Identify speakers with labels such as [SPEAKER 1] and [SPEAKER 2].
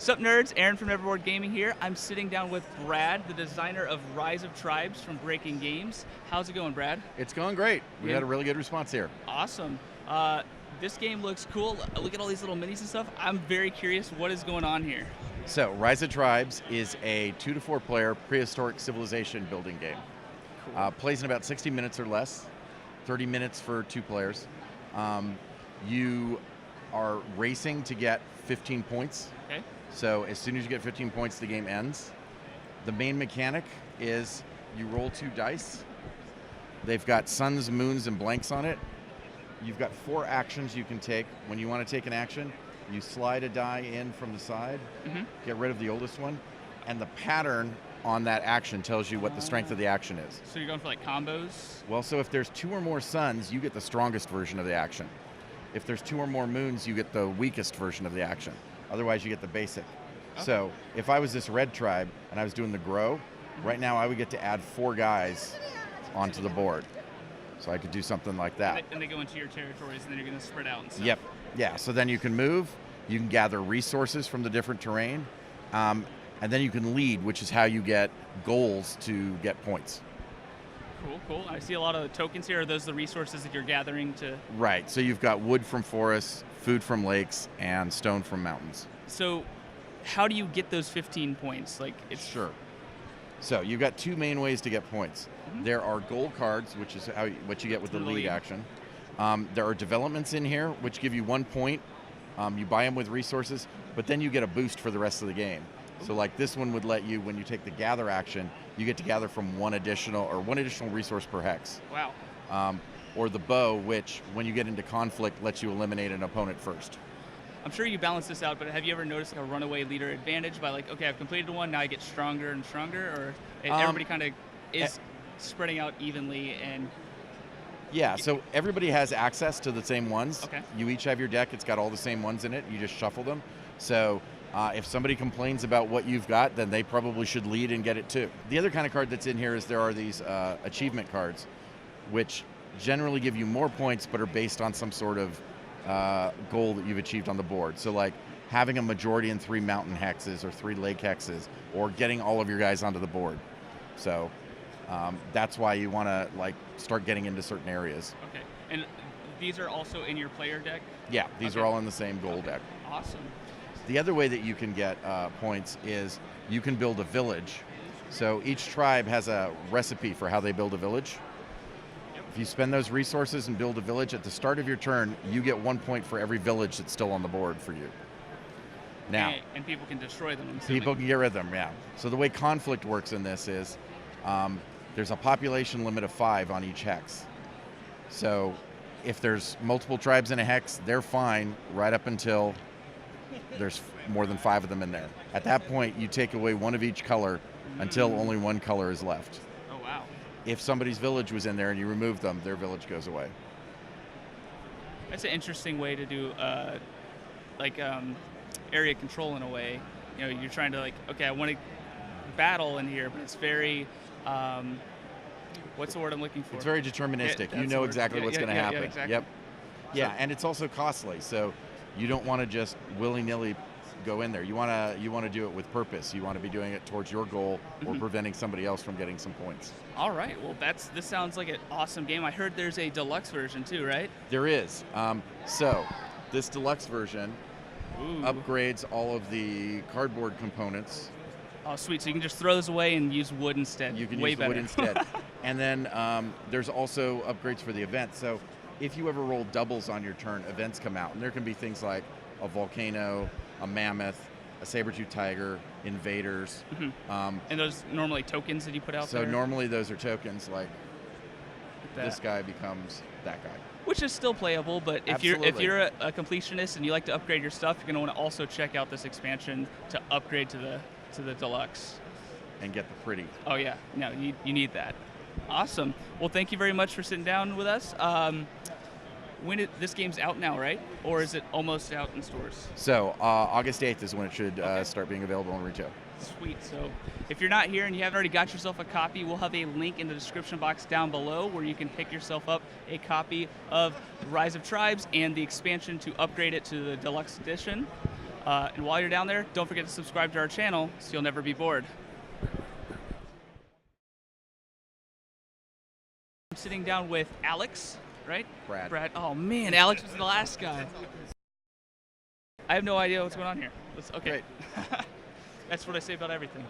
[SPEAKER 1] Sup nerds, Aaron from Neverboard Gaming here. I'm sitting down with Brad, the designer of Rise of Tribes from Breaking Games. How's it going, Brad?
[SPEAKER 2] It's going great. We
[SPEAKER 1] Yeah.
[SPEAKER 2] had a really good response here.
[SPEAKER 1] Awesome. This game looks cool. Look at all these little minis and stuff. I'm very curious what is going on here.
[SPEAKER 2] So, Rise of Tribes is a 2 to 4 player prehistoric civilization building game.
[SPEAKER 1] Cool.
[SPEAKER 2] Plays in about 60 minutes or less, 30 minutes for 2 players. You are racing to get 15 points.
[SPEAKER 1] Okay.
[SPEAKER 2] So, as soon as you get 15 points, the game ends. The main mechanic is you roll 2 dice. They've got suns, moons, and blanks on it. You've got 4 actions you can take. When you want to take an action, you slide a die in from the side, get rid of the oldest one, and the pattern on that action tells you what the strength of the action is.
[SPEAKER 1] So you're going for like combos?
[SPEAKER 2] Well, so if there's 2 or more suns, you get the strongest version of the action. If there's 2 or more moons, you get the weakest version of the action. Otherwise, you get the basic.
[SPEAKER 1] Okay.
[SPEAKER 2] So if I was this red tribe and I was doing the grow, right now I would get to add 4 guys onto the board. So I could do something like that.
[SPEAKER 1] And they go into your territories, and then you're going to spread out and stuff.
[SPEAKER 2] Yep. Yeah. So then you can move. You can gather resources from the different terrain, and then you can lead, which is how you get goals to get points.
[SPEAKER 1] Cool, cool. I see a lot of tokens here. Are those the resources that you're gathering to?
[SPEAKER 2] Right. So you've got wood from forests, food from lakes, and stone from mountains.
[SPEAKER 1] So how do you get those 15 points? Like it's
[SPEAKER 2] Sure. So you've got 2 main ways to get points. There are gold cards, which is what you get with the lead action. There are developments in here, which give you 1 point. You buy them with resources, but then you get a boost for the rest of the game. So like this one would let you, when you take the gather action, you get to gather from one additional resource per hex.
[SPEAKER 1] Wow.
[SPEAKER 2] Or the bow, which when you get into conflict, lets you eliminate an opponent first.
[SPEAKER 1] I'm sure you balance this out, but have you ever noticed like a runaway leader advantage by like, okay, I've completed one, now I get stronger and stronger, or everybody kind of is spreading out evenly and...
[SPEAKER 2] Yeah, so everybody has access to the same ones.
[SPEAKER 1] Okay.
[SPEAKER 2] You each have your deck, it's got all the same ones in it, you just shuffle them. So if somebody complains about what you've got, then they probably should lead and get it too. The other kind of card that's in here is there are these achievement cards, which generally give you more points, but are based on some sort of goal that you've achieved on the board. So like having a majority in 3 mountain hexes or 3 lake hexes, or getting all of your guys onto the board. So that's why you want to like start getting into certain areas.
[SPEAKER 1] Okay, and these are also in your player deck?
[SPEAKER 2] Yeah, these are all in the same goal deck.
[SPEAKER 1] Awesome.
[SPEAKER 2] The other way that you can get points is you can build a village. So each tribe has a recipe for how they build a village. If you spend those resources and build a village at the start of your turn, you get 1 point for every village that's still on the board for you. Now,
[SPEAKER 1] And people can destroy them. I'm assuming.
[SPEAKER 2] people can get rid of them, yeah. So the way conflict works in this is there's a population limit of 5 on each hex. So if there's multiple tribes in a hex, they're fine right up until there's more than 5 of them in there. At that point, you take away 1 of each color until only 1 color is left.
[SPEAKER 1] Oh, wow.
[SPEAKER 2] If somebody's village was in there and you remove them, their village goes away.
[SPEAKER 1] That's an interesting way to do area control in a way. You know, you're trying to like, okay, I want to battle in here, but it's very, what's the word I'm looking for?
[SPEAKER 2] It's very deterministic.
[SPEAKER 1] Yeah,
[SPEAKER 2] you
[SPEAKER 1] that's
[SPEAKER 2] know
[SPEAKER 1] the word.
[SPEAKER 2] exactly
[SPEAKER 1] Yeah,
[SPEAKER 2] what's
[SPEAKER 1] yeah,
[SPEAKER 2] going to
[SPEAKER 1] yeah,
[SPEAKER 2] happen.
[SPEAKER 1] yeah, exactly.
[SPEAKER 2] Yep. Yeah,
[SPEAKER 1] So-
[SPEAKER 2] and it's also costly. So you don't want to just willy-nilly go in there. You want to do it with purpose. You want to be doing it towards your goal or preventing somebody else from getting some points.
[SPEAKER 1] All right, well, this sounds like an awesome game. I heard there's a deluxe version too, right?
[SPEAKER 2] There is. So this deluxe version
[SPEAKER 1] Ooh.
[SPEAKER 2] upgrades all of the cardboard components.
[SPEAKER 1] Oh, sweet. So you can just throw those away and use wood instead.
[SPEAKER 2] You can
[SPEAKER 1] Way
[SPEAKER 2] use the
[SPEAKER 1] better.
[SPEAKER 2] wood instead. And then there's also upgrades for the event. So if you ever roll doubles on your turn, events come out. And there can be things like a volcano, a mammoth, a saber-toothed tiger, invaders.
[SPEAKER 1] And those normally tokens that you put out
[SPEAKER 2] So
[SPEAKER 1] there?
[SPEAKER 2] normally those are tokens like
[SPEAKER 1] that.
[SPEAKER 2] this guy becomes that guy.
[SPEAKER 1] Which is still playable, but if
[SPEAKER 2] Absolutely.
[SPEAKER 1] you're a completionist and you like to upgrade your stuff, you're going to want to also check out this expansion to upgrade to the deluxe.
[SPEAKER 2] And get the pretty.
[SPEAKER 1] Oh yeah, no, you need that. Awesome. Well, thank you very much for sitting down with us. This game's out now, right? Or is it almost out in stores?
[SPEAKER 2] So August 8th is when it should start being available in retail.
[SPEAKER 1] Sweet. So if you're not here and you haven't already got yourself a copy, we'll have a link in the description box down below where you can pick yourself up a copy of Rise of Tribes and the expansion to upgrade it to the deluxe edition. And while you're down there, don't forget to subscribe to our channel so you'll never be bored. I'm sitting down with Alex, right?
[SPEAKER 2] Brad.
[SPEAKER 1] Oh man, Alex was the last guy. I have no idea what's going on here. Okay.
[SPEAKER 2] Great.
[SPEAKER 1] That's what I say about everything.